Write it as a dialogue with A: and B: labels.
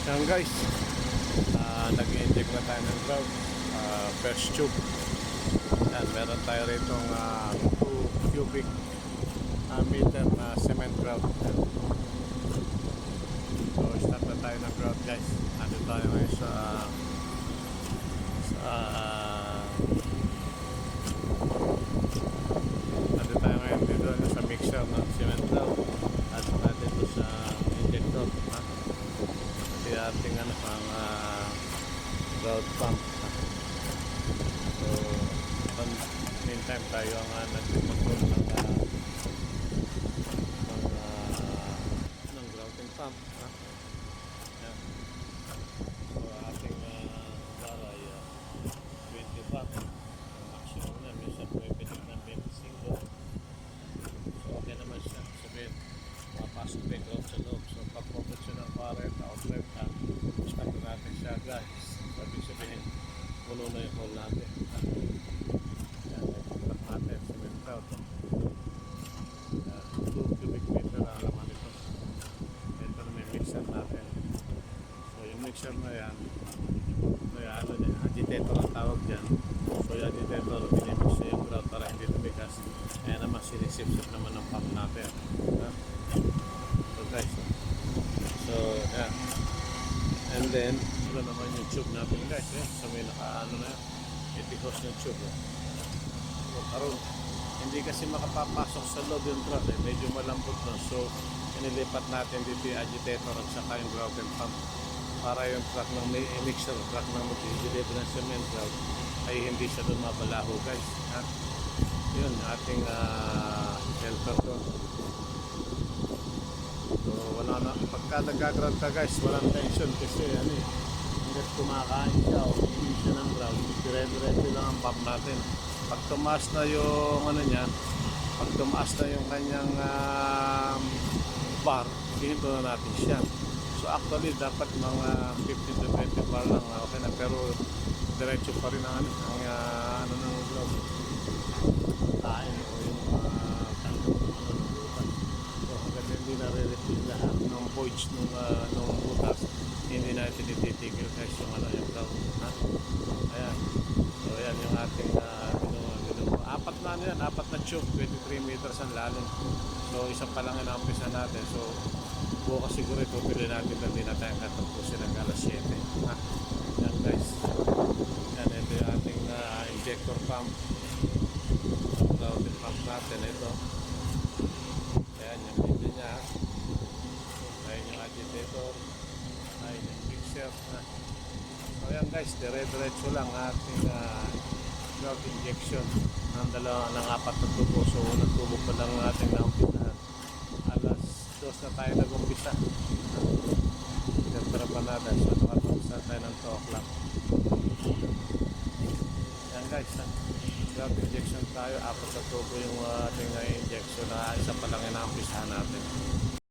A: Yan guys, nag-inject na tayo ng grout, first tube. Yan, meron tayo rito 2 cubic meter na cement grout. So start na tayo ng grout guys. Nandito tayo ngayon sa nandito tayo ngayon dito sa mixer ng cement grout at natin ito sa injector. Kasi ating ang grout pump. So meantime tayo ang nagticontrol ng grouting pump. Yan. So ating para ay 20 watt. Ang maximum na minsan pwede ng 25. So okay naman siya. Sabihin mapasok na yung grout sa loob. So pag-focus siya ng current outlet start natin siya guys. Sabihin puno na yung hole natin. Yan, ipag natin cement grout. 2 cubic meter ang laman ito. Ito na may mixer natin. So yung mixer na yan, agitator ang tawag dyan. So yung agitator, pinimix na yung grout para hindi tumigas. Kaya naman sinisip-sip naman ng pump natin. So guys, so yan. And then, ito naman yung tube natin guys. So may naka-ano na yan. Itikos yung tube. So karoon, hindi kasi makapapasok sa loob yung grout. Medyo malambot na. So inilipat natin dito yung agitator at saka yung grouting pump para yung truck ng mixer, truck ng mag-deliver ng cement grout ay hindi siya doon mabalaho guys. Yun, ating helper doon. So wala na, pagka nag-grout ka guys, walang tension kasi hanggat kumakain siya o hindi siya ng grout, dire-diretso lang ang pump natin. Pag tumaas na yung pag tumaas na yung kanyang bar, hinto na natin siya. So actually dapat mga 15 to 20 bar lang okay na, pero diretso pa rin ang ng grout. Kain o yung butas. So hanggang hindi na-refill lahat ng voids ng butas, hindi natin ititigil guys yung yung grout. Ayan. So ayan yung ating apat na tube, 23 meters ang lalim. So isa pa lang ang umpisa natin. So bukas siguro itutuloy natin na din natin katapusin ng alas 7. Yan guys. Yan, ito yung ating injector pump. Grouting pump natin ito. Ayan yung video niya. Ayan yung agitator. Ayan yung mixer. So yan guys, dire-diretso lang ating grout injection ng 4 na tubo. So unang tubo pa lang ating naumpisahan. Alas 2 na tayo nag-umpisa. Tempera pa natin. So nakatumpisa tayo ng 2 o'clock. Yan guys, grout injection tayo. 4 na tubo yung ating injection na isa pa lang inaumpisahan natin.